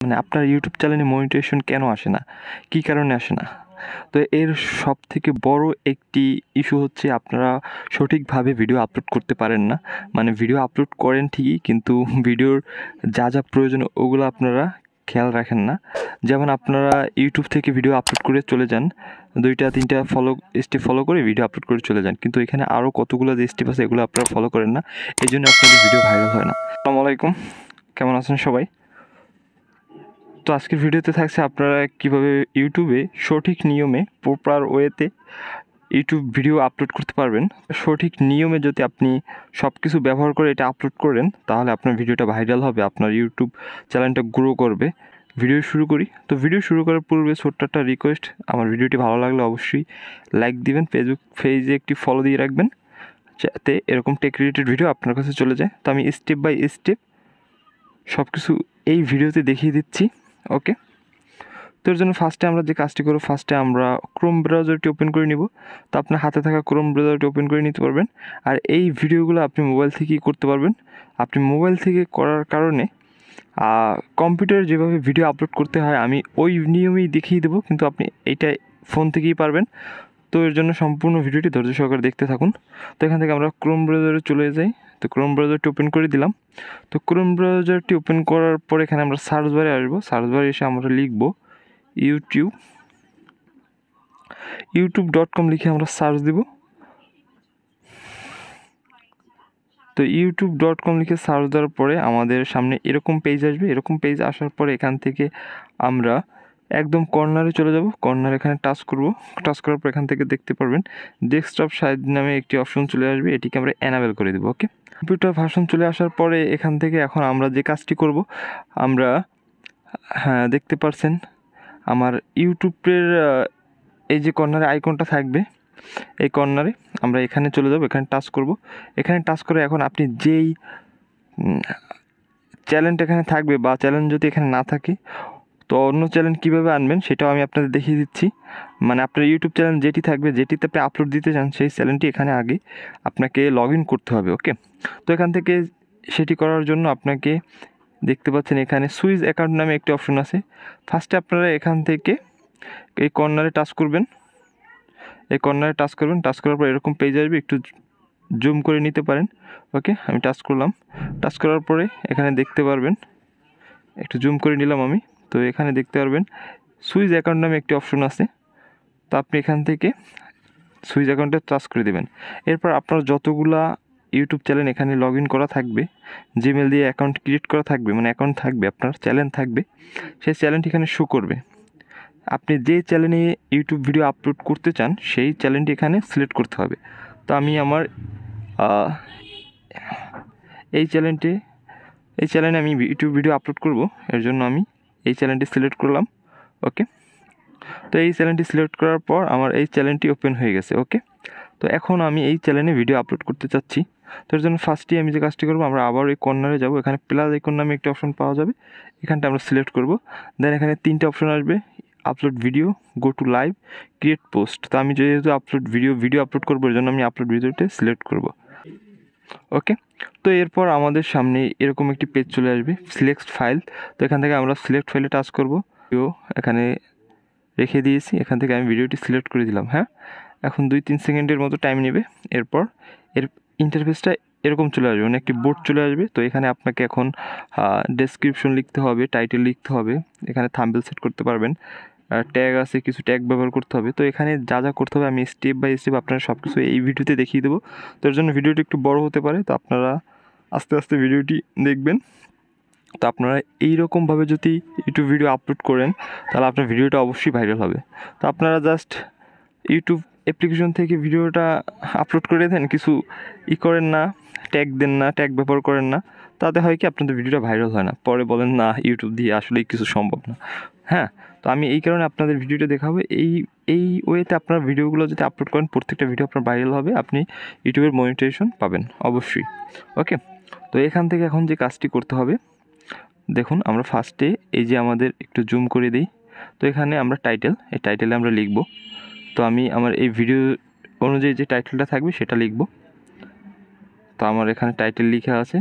মানে আপনার ইউটিউব চ্যানেলে মনিটাইজেশন কেন আসে না, কী কারণে আসে না? তো এর সবথেকে বড় একটি ইস্যু হচ্ছে আপনারা সঠিকভাবে ভিডিও আপলোড করতে পারেন না। মানে ভিডিও আপলোড করেন ঠিকই, কিন্তু ভিডিওর যা যা প্রয়োজন ওগুলো আপনারা খেয়াল রাখেন না। যেমন আপনারা ইউটিউব থেকে ভিডিও আপলোড করে চলে যান, 2-3টা স্টেপ ফলো করে ভিডিও আপলোড করে চলে যান, কিন্তু এখানে আরও কতগুলো যে স্টেপ আছে এগুলো আপনারা ফলো করেন না, এই জন্য আপনাদের ভিডিও ভাইরাল হয় না। আসসালামু আলাইকুম, কেমন আছেন সবাই? তো আজকের ভিডিওতে থাকছে আপনারা কীভাবে ইউটিউবে সঠিক নিয়মে প্রপার ওয়েতে ইউটিউব ভিডিও আপলোড করতে পারবেন। সঠিক নিয়মে যদি আপনি সব কিছু ব্যবহার করে এটা আপলোড করেন তাহলে আপনার ভিডিওটা ভাইরাল হবে, আপনার ইউটিউব চ্যানেলটা গ্রো করবে। ভিডিও শুরু করি। তো ভিডিও শুরু করার পূর্বে ছোট্ট একটা রিকোয়েস্ট, আমার ভিডিওটি ভালো লাগলে অবশ্যই লাইক দিবেন, ফেসবুক পেজে একটি ফলো দিয়ে রাখবেন যাতে এরকম টেক রিলেটেড ভিডিও আপনার কাছে চলে যায়। তো আমি স্টেপ বাই স্টেপ সব কিছু এই ভিডিওতে দেখিয়ে দিচ্ছি। ওকে, তো এর জন্য ফার্স্টে আমরা যে কাজটি করব, ফার্স্টে আমরা ক্রোম ব্রাউজারটি ওপেন করে নিব। তো আপনার হাতে থাকা ক্রোম ব্রাউজারটি ওপেন করে নিতে পারবেন। আর এই ভিডিওগুলো আপনি মোবাইল থেকেই করতে পারবেন। আপনি মোবাইল থেকে করার কারণে কম্পিউটারে যেভাবে ভিডিও আপলোড করতে হয় আমি ওই নিয়মেই দেখিয়ে দেবো, কিন্তু আপনি এইটা ফোন থেকেই পারবেন। তো এর জন্য সম্পূর্ণ ভিডিওটি ধৈর্য সহকারে দেখতে থাকুন। তো এখান থেকে আমরা ক্রোম ব্রাউজারে চলে যাই। তো ক্রোম ব্রাউজারটি ওপেন করে দিলাম। তো ক্রোম ব্রাউজারটি ওপেন করার পর এখানে আমরা সার্চ বারে আসবো। সার্চ বারে এসে আমরা লিখব youtube.com লিখে আমরা সার্চ দিব। তো youtube.com লিখে সার্চ দেওয়ার পরে আমাদের সামনে এরকম পেজ আসবে। এরকম পেজ আসার পরে এখান থেকে আমরা একদম কর্নারে চলে যাব। কর্নারে এখানে টাচ করব। টাচ করার পর এখান থেকে দেখতে পারবেন ডেস্কটপ সাইজ নামে একটি অপশন চলে আসবে, এটিকে আমরা এনাবেল করে দেবো। ওকে, কম্পিউটার ভার্সন চলে আসার পরে এখান থেকে এখন আমরা যে কাজটি করব, আমরা দেখতে পারছেন আমার ইউটিউবের এই যে কর্নারে আইকনটা থাকবে, এই কর্নারে আমরা এখানে চলে যাব, এখানে টাচ করব। এখানে টাচ করে এখন আপনি যেই চ্যানেলটা এখানে থাকবে বা চ্যানেল যদি এখানে না থাকে তো অন্য চ্যানেল কীভাবে আনবেন সেটাও আমি আপনাদের দেখিয়ে দিচ্ছি। মানে আপনার ইউটিউব চ্যানেল যেটি থাকবে, যেটিতে আপনি আপলোড দিতে চান, সেই চ্যানেলটি এখানে আগে আপনাকে লগ ইন করতে হবে। ওকে, তো এখান থেকে সেটি করার জন্য আপনাকে দেখতে পাচ্ছেন এখানে সুইচ অ্যাকাউন্ট নামে একটি অপশন আছে। ফার্স্টে আপনারা এখান থেকে এই কর্নারে টাচ করবেন। এই কর্নারে টাচ করবেন। টাচ করার পর এরকম পেজ আসবে, একটু জুম করে নিতে পারেন। ওকে, আমি টাচ করলাম। টাচ করার পরে এখানে দেখতে পারবেন, একটু জুম করে নিলাম আমি। তো এখানে দেখতে পারবেন সুইচ অ্যাকাউন্ট নামে একটি অপশন আছে। তো আপনি এখান থেকে সুইচ অ্যাকাউন্টে টাচ করে দেবেন। এরপর আপনার যতগুলা ইউটিউব চ্যানেল এখানে লগ ইন করা থাকবে, জিমেল দিয়ে অ্যাকাউন্ট ক্রিয়েট করা থাকবে, মানে অ্যাকাউন্ট থাকবে, আপনার চ্যানেল থাকবে, সেই চ্যানেলটি এখানে শো করবে। আপনি যে চ্যানেলে ইউটিউব ভিডিও আপলোড করতে চান সেই চ্যানেলটি এখানে সিলেক্ট করতে হবে। তো আমি আমার এই চ্যানেলে আমি ইউটিউব ভিডিও আপলোড করব, এর জন্য আমি এই চ্যানেলটি সিলেক্ট করলাম। ওকে, তো এই চ্যানেলটি সিলেক্ট করার পর আমার এই চ্যানেলটি ওপেন হয়ে গেছে। ওকে, তো এখন আমি এই চ্যানেলে ভিডিও আপলোড করতে চাচ্ছি। তো এর জন্য ফার্স্টেই আমি যে কাজটি করবো, আমরা আবার এই কর্নারে যাব। এখানে প্লাস আইকন নামে একটি অপশন পাওয়া যাবে, এখানটা আমরা সিলেক্ট করব। দেন এখানে 3টে অপশন আসবে, upload video, go to live, create post. তো আমি যেহেতু ভিডিও আপলোড করবো, এর জন্য আমি আপলোড ভিডিওতে সিলেক্ট করব। ওকে, তো এরপর আমাদের সামনে এরকম একটি পেজ চলে আসবে, সিলেক্ট ফাইল। তো এখান থেকে আমরা সিলেক্ট ফাইলে টাচ করব। এখানে রেখে দিয়েছি, এখান থেকে আমি ভিডিওটি সিলেক্ট করে দিলাম। হ্যাঁ, এখন 2-3 সেকেন্ডের মতো টাইম নেবে। এরপর এর ইন্টারফেসটা এরকম চলে আসবে, মানে একটি বোর্ড চলে আসবে। তো এখানে আপনাকে এখন ডেসক্রিপশন লিখতে হবে, টাইটেল লিখতে হবে, এখানে থাম্বনেল সেট করতে পারবেন, ট্যাগ আছে, কিছু ট্যাগ ব্যবহার করতে হবে। তো এখানে যা যা করতে হবে আমি স্টেপ বাই স্টেপ আপনারা সব কিছু এই ভিডিওতে দেখিয়ে দেবো। তো এর জন্য ভিডিওটি একটু বড় হতে পারে, তো আপনারা আস্তে আস্তে ভিডিওটি দেখবেন। তো আপনারা এইরকমভাবে যদি ইউটিউব ভিডিও আপলোড করেন তাহলে আপনার ভিডিওটা অবশ্যই ভাইরাল হবে। তো আপনারা জাস্ট ইউটিউব অ্যাপ্লিকেশন থেকে ভিডিওটা আপলোড করে দেন, কিছু করেন না, ট্যাগ দেন না, ট্যাগ ব্যবহার করেন না, তাতে হয় কি আপনাদের ভিডিওটা ভাইরাল হয় না, পরে বলেন না ইউটিউব দিয়ে আসলেই কিছু সম্ভব না। হ্যাঁ, তো আমি এই কারণে আপনাদের ভিডিওটা দেখাবো। এই ওয়েতে আপনার ভিডিওগুলো যদি আপলোড করেন প্রত্যেকটা ভিডিও আপনার ভাইরাল হবে, আপনি ইউটিউবের মনিটাইজেশন পাবেন অবশ্যই। ওকে, তো এখান থেকে এখন যে কাজটি করতে হবে, দেখুন আমরা ফার্স্টে এই যে আমাদের একটু জুম করে দিই। তো এখানে আমরা এই টাইটেলে আমরা লিখব। তো আমি আমার এই ভিডিও অনুযায়ী যে টাইটেলটা থাকবে সেটা লিখব। তো আমার এখানে টাইটেল লিখা আছে,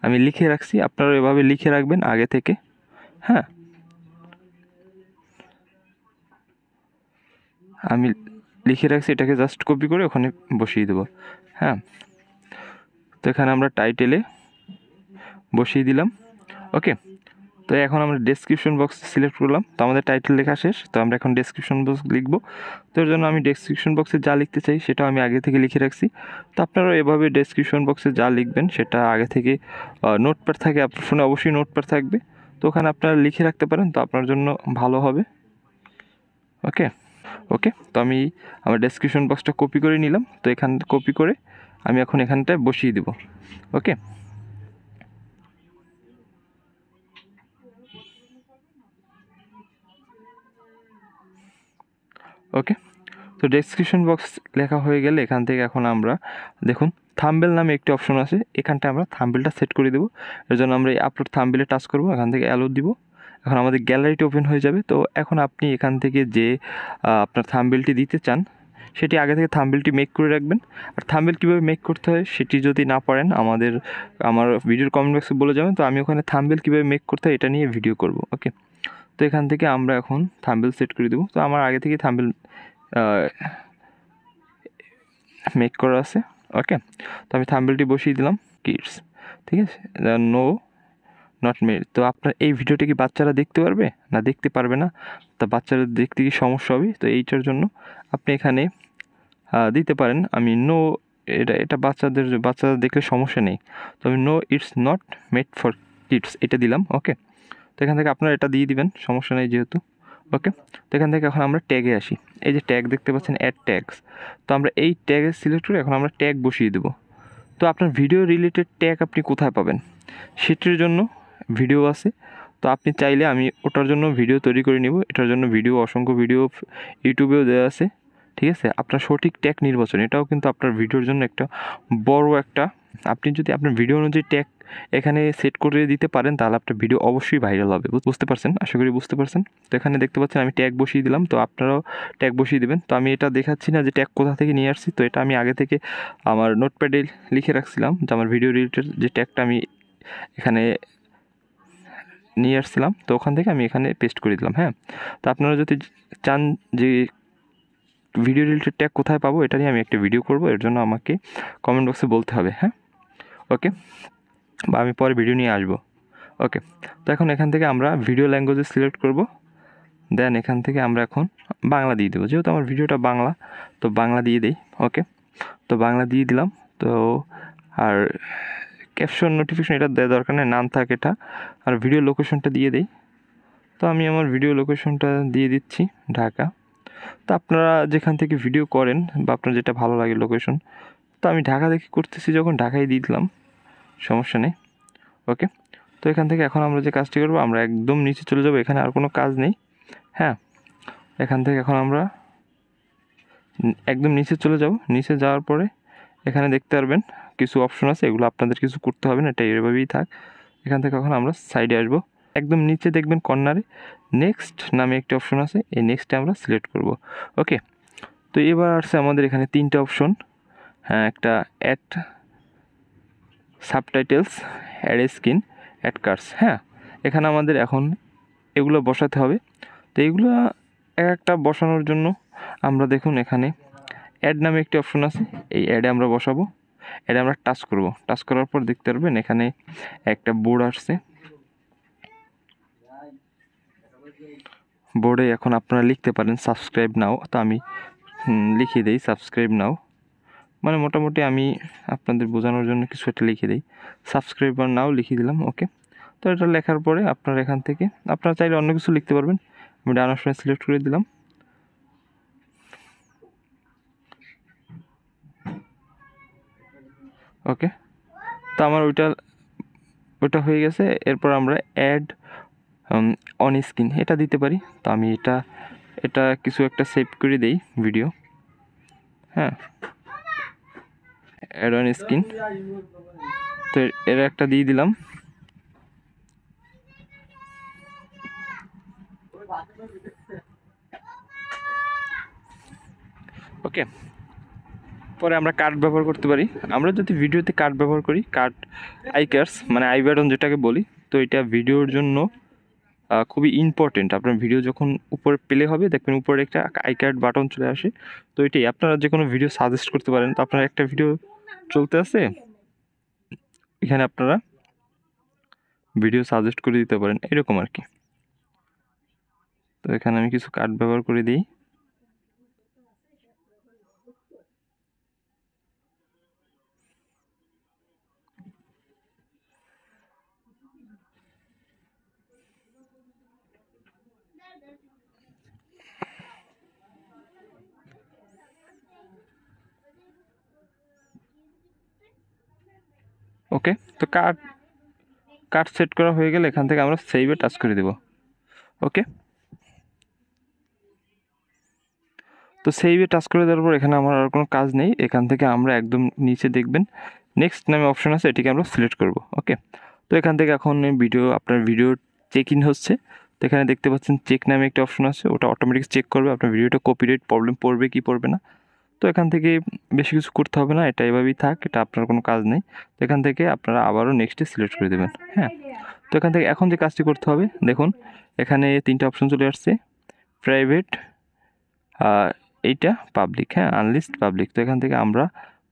আমি লিখে রাখছি, আপনারা এভাবে লিখে রাখবেন আগে থেকে। হ্যাঁ, আমি লিখে রাখছি, এটাকে জাস্ট কপি করে ওখানে বসিয়ে দেবো। হ্যাঁ, তো এখানে আমরা টাইটেলে বসিয়ে দিলাম। ওকে, তো এখন আমরা ডেসক্রিপশন বক্স সিলেক্ট করলাম। তো আমাদের টাইটেল লেখা শেষ, তো আমরা এখন ডেসক্রিপশন বক্স লিখবো। তো এর জন্য আমি ডেসক্রিপশন বক্সে যা লিখতে চাই সেটা আমি আগে থেকে লিখে রাখছি। তো আপনারাও এভাবে ডেসক্রিপশন বক্সে যা লিখবেন সেটা আগে থেকে নোটপ্যাড থাকে, আপনার ফোনে অবশ্যই নোটপ্যাড থাকবে, তো ওখানে আপনারা লিখে রাখতে পারেন, তো আপনার জন্য ভালো হবে। ওকে ওকে, তো আমি আমার ডেসক্রিপশন বক্সটা কপি করে নিলাম। তো এখান কপি করে আমি এখন এখানটায় বসিয়ে দেবো। ওকে, ওকে, তো ডেসক্রিপশন বক্স লেখা হয়ে গেলে এখান থেকে এখন আমরা দেখুন থাম্বনেল নামে একটি অপশন আছে, এখানটায় আমরা থাম্বনেলটা সেট করে দেবো। এর জন্য আমরা এই আপলোড থাম্বনেলে টাচ করবো, এখান থেকে অ্যালো দিব। এখন আমাদের গ্যালারিটি ওপেন হয়ে যাবে। তো এখন আপনি এখান থেকে যে আপনার থাম্বনেলটি দিতে চান সেটি আগে থেকে থাম্বনেলটি মেক করে রাখবেন। আর থাম্বনেল কীভাবে মেক করতে হয় সেটি যদি না পারেন আমার ভিডিওর কমেন্ট বক্সে বলে যাবেন, তো আমি ওখানে থাম্বনেল কীভাবে মেক করতে হয় এটা নিয়ে ভিডিও করব। ওকে, তো এখান থেকে আমরা এখন থাম্বনেল সেট করে দেবো। তো আমার আগে থেকে থাম্বনেল মেক করা আছে। ওকে, তো আমি থাম্বনেলটি বসিয়ে দিলাম কিডস, ঠিক আছে, নো নট মেড। তো আপনার এই ভিডিওটা কি বাচ্চারা দেখতে পারবে না দেখতে পারবে না, তা বাচ্চারা দেখতে কি সমস্যা হবে, তো এইটার জন্য আপনি এখানে দিতে পারেন আমি নো, এটা বাচ্চাদের দেখলে সমস্যা নেই, তো আমি no it's not made for kids এটা দিলাম। ওকে, তো এখান থেকে আপনারা এটা দিয়ে দিবেন, সমস্যা নেই যেহেতু। ওকে, তো এখান থেকে এখন আমরা ট্যাগে আসি। এই যে ট্যাগ দেখতে পাচ্ছেন, অ্যাড ট্যাগস, তো আমরা এই ট্যাগে সিলেক্ট করে এখন আমরা ট্যাগ বসিয়ে দেবো। তো আপনার ভিডিও রিলেটেড ট্যাগ আপনি কোথায় পাবেন সেটির জন্য ভিডিও আছে, তো আপনি চাইলে আমি ওটার জন্য ভিডিও তৈরি করে নিব। এটার জন্য অসংখ্য ভিডিও ইউটিউবেও দেওয়া আছে, ঠিক আছে। আপনার সঠিক ট্যাগ নির্বাচন, এটাও কিন্তু আপনার ভিডিওর জন্য একটা বড় একটা, আপনি যদি আপনার ভিডিও অনুযায়ী ট্যাগ এখানে সেট করে দিতে পারেন তাহলে আপনার ভিডিও অবশ্যই ভাইরাল হবে। বুঝতে পারছেন, আশা করি বুঝতে পারছেন। তো এখানে দেখতে পাচ্ছেন আমি ট্যাগ বসিয়ে দিলাম, তো আপনারাও ট্যাগ বসিয়ে দেবেন। তো আমি এটা দেখাচ্ছি না যে ট্যাগ কোথা থেকে নিয়ে আসছি, তো এটা আমি আগে থেকে আমার নোটপ্যাডে লিখে রাখছিলাম যে আমার ভিডিও রিলেটেড যে ট্যাগটা আমি এখানে নিয়ে আসছিলাম, তো ওখান থেকে আমি এখানে পেস্ট করে দিলাম। হ্যাঁ, তো আপনারা যদি চান যে ভিডিও রিলেটেড ট্যাগ কোথায় পাবো এটা নিয়ে আমি একটা ভিডিও করব, এর জন্য আমাকে কমেন্ট বক্সে বলতে হবে। হ্যাঁ, ওকে, বা আমি পরে ভিডিও নিয়ে আসবো। ওকে, তো এখন এখান থেকে আমরা ভিডিও ল্যাঙ্গুয়েজে সিলেক্ট করব, দেন এখান থেকে আমরা এখন বাংলা দিয়ে দেবো, যেহেতু আমার ভিডিওটা বাংলা, তো বাংলা দিয়ে দিই। ওকে, তো বাংলা দিয়ে দিলাম। তো আর ক্যাপশন নোটিফিকেশন এটা দেওয়া দরকার নেই, নাম থাকে এটা। আর ভিডিও লোকেশনটা দিয়ে দিই, তো আমি আমার ভিডিও লোকেশনটা দিয়ে দিচ্ছি ঢাকা। তো আপনারা যেখান থেকে ভিডিও করেন বা আপনার যেটা ভালো লাগে লোকেশন, তো আমি ঢাকা দেখে করতেছি যখন ঢাকায় দিয়ে দিলাম, সমস্যা নেই। ওকে, তো এখান থেকে এখন আমরা যে কাজটি করবো, আমরা একদম নিচে চলে যাবো, এখানে আর কোনো কাজ নেই। হ্যাঁ, এখান থেকে এখন আমরা একদম নিচে চলে যাব। নিচে যাওয়ার পরে এখানে দেখতে পারবেন কিছু অপশন আছে, এগুলো আপনাদের কিছু করতে হবে না, এটা এভাবেই থাক। এখান থেকে এখন আমরা সাইডে আসবো, একদম নিচে দেখবেন কর্নারে নেক্সট নামে একটি অপশন আছে, এই নেক্সটে আমরা সিলেক্ট করব। ওকে, তো এবার আসছে আমাদের এখানে তিনটে অপশন। হ্যাঁ, একটা add subtitles, add screen, add cards. হ্যাঁ, এখানে আমাদের এখন এগুলো বসাতে হবে। তো এগুলো একটা বসানোর জন্য আমরা দেখুন এখানে অ্যাড নামে একটি অপশন আছে, এই অ্যাডে আমরা বসাবো। অ্যাডে আমরা টাচ করব, টাচ করার পর দেখতে পারবেন এখানে একটা বোর্ড আসছে। বোর্ডে এখন আপনারা লিখতে পারেন সাবস্ক্রাইব নাও, তো আমি লিখিয়ে দিই সাবস্ক্রাইব নাও, মানে মোটামুটি আমি আপনাদের বোঝানোর জন্য কিছু একটা লিখে দিই, সাবস্ক্রাইবার নাও লিখিয়ে দিলাম। ওকে, তো এটা লেখার পরে আপনারা এখান থেকে আপনারা চাইলে অন্য কিছু লিখতে পারবেন, আমি ডান অপশনে সিলেক্ট করে দিলাম। ওকে, তো আমার ওইটা হয়ে গেছে। এরপর আমরা অ্যাড অন স্ক্রিন এটা দিতে পারি, তো আমি এটা কিছু একটা সেভ করে দেই ভিডিও। হ্যাঁ, অ্যাড অন স্ক্রিন, তো এর একটা দিয়ে দিলাম। ওকে, পরে আমরা কার্ড ব্যবহার করতে পারি। আমরা যদি ভিডিওতে কার্ড ব্যবহার করি, কার্ড আই কার্ডস মানে আই বাটন যেটাকে বলি, তো এটা ভিডিওর জন্য খুবই ইম্পর্টেন্ট। আপনার ভিডিও যখন উপরে প্লে হবে দেখবেন উপরে একটা আই কার্ড বাটন চলে আসে। তো এটাই আপনারা যে কোনো ভিডিও সাজেস্ট করতে পারেন। তো আপনার একটা ভিডিও চলতে আছে, এখানে আপনারা ভিডিও সাজেস্ট করে দিতে পারেন, এরকম আর কি। তো এখানে আমি কিছু কার্ড ব্যবহার করে দিই। ওকে, তো কার্ড সেট করা হয়ে গেলে এখান থেকে আমরা সেভে টাচ করে দেব। ওকে, তো সেভে টাচ করে দেওয়ার পর এখানে আমার আর কোনো কাজ নেই। এখান থেকে আমরা একদম নিচে দেখবেন নেক্সট নামে অপশন আছে, এটিকে আমরা সিলেক্ট করব। ওকে, তো এখান থেকে এখন আপনার ভিডিও চেক ইন হচ্ছে। তো এখানে দেখতে পাচ্ছেন চেক নামে একটা অপশন আছে, ওটা অটোমেটিক চেক করবে আপনার ভিডিওটা কপিরাইট প্রবলেম পড়বে কি পড়বে না। তো এখান থেকে বেশি কিছু করতে হবে না, এটা এভাবেই থাক, এটা আপনার কোনো কাজ নেই। তো এখান থেকে আপনারা আবারও নেক্সটে সিলেক্ট করে দেবেন। হ্যাঁ, তো এখান থেকে এখন যে কাজটি করতে হবে দেখুন এখানে 3টা অপশন চলে আসছে, প্রাইভেট, এইটা পাবলিক। হ্যাঁ, আনলিস্ট পাবলিক। তো এখান থেকে আমরা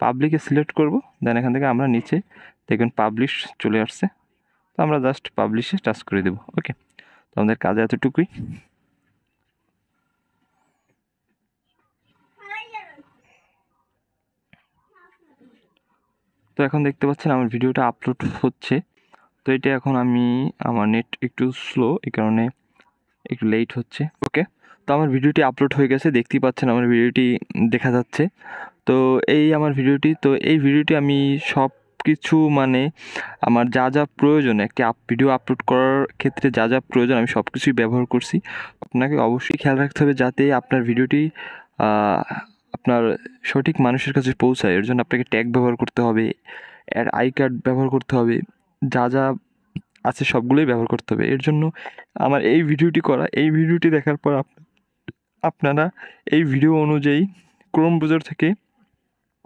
পাবলিকে সিলেক্ট করব, দেন এখান থেকে আমরা নিচে দেখবেন পাবলিশ চলে আসছে। তো আমরা জাস্ট পাবলিশে টাচ করে দেবো। ওকে, তো আমাদের কাজ এতটুকুই। তো এখন দেখতে পাচ্ছেন আমার ভিডিওটা আপলোড হচ্ছে। তো এটা এখন আমার নেট একটু স্লো, এই কারণে একটু লেট হচ্ছে। ওকে, তো আমার ভিডিওটি আপলোড হয়ে গেছে, দেখতেই পাচ্ছেন আমার ভিডিওটি দেখা যাচ্ছে। তো আমার ভিডিওটি, তো এই ভিডিওটি আমি সব কিছু আমার যা যা প্রয়োজন একটি ভিডিও আপলোড করার ক্ষেত্রে যা যা প্রয়োজন আমি সব কিছুই ব্যবহার করছি। আপনাকে অবশ্যই খেয়াল রাখতে হবে যাতে আপনার ভিডিওটি আপনার সঠিক মানুষের কাছে পৌঁছায়। এর জন্য আপনাকে ট্যাগ ব্যবহার করতে হবে, আই কার্ড ব্যবহার করতে হবে, যা যা আছে সবগুলোই ব্যবহার করতে হবে। এর জন্য আমার এই ভিডিওটি করা, এই ভিডিওটি দেখার পর আপনারা এই ভিডিও অনুযায়ী ক্রোম ব্রাউজার থেকে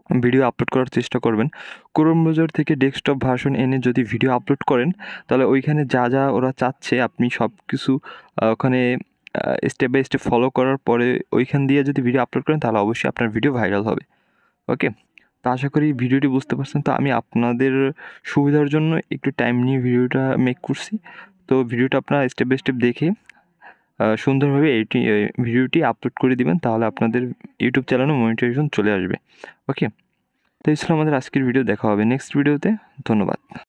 ভিডিও আপলোড করার চেষ্টা করবেন। ক্রোম ব্রাউজার থেকে ডেস্কটপ ভার্সন এনে যদি ভিডিও আপলোড করেন তাহলে ওইখানে যা যা ওরা চাচ্ছে আপনি সব কিছু ওখানে স্টেপ বাই স্টেপ ফলো করার পরে ওইখান দিয়ে যদি ভিডিও আপলোড করেন তাহলে অবশ্যই আপনার ভিডিও ভাইরাল হবে। ওকে, তো আশা করি ভিডিওটি বুঝতে পারছেন। তো আমি আপনাদের সুবিধার জন্য একটু টাইম নিয়ে ভিডিওটা মেক করছি। তো ভিডিওটা আপনারা স্টেপ বাই স্টেপ দেখে সুন্দরভাবে ভিডিওটি আপলোড করে দিবেন, তাহলে আপনাদের ইউটিউব চ্যানেলে মনিটাইজেশন চলে আসবে। ওকে, তো এই ছিল আমাদের আজকের ভিডিও, দেখা হবে নেক্সট ভিডিওতে। ধন্যবাদ।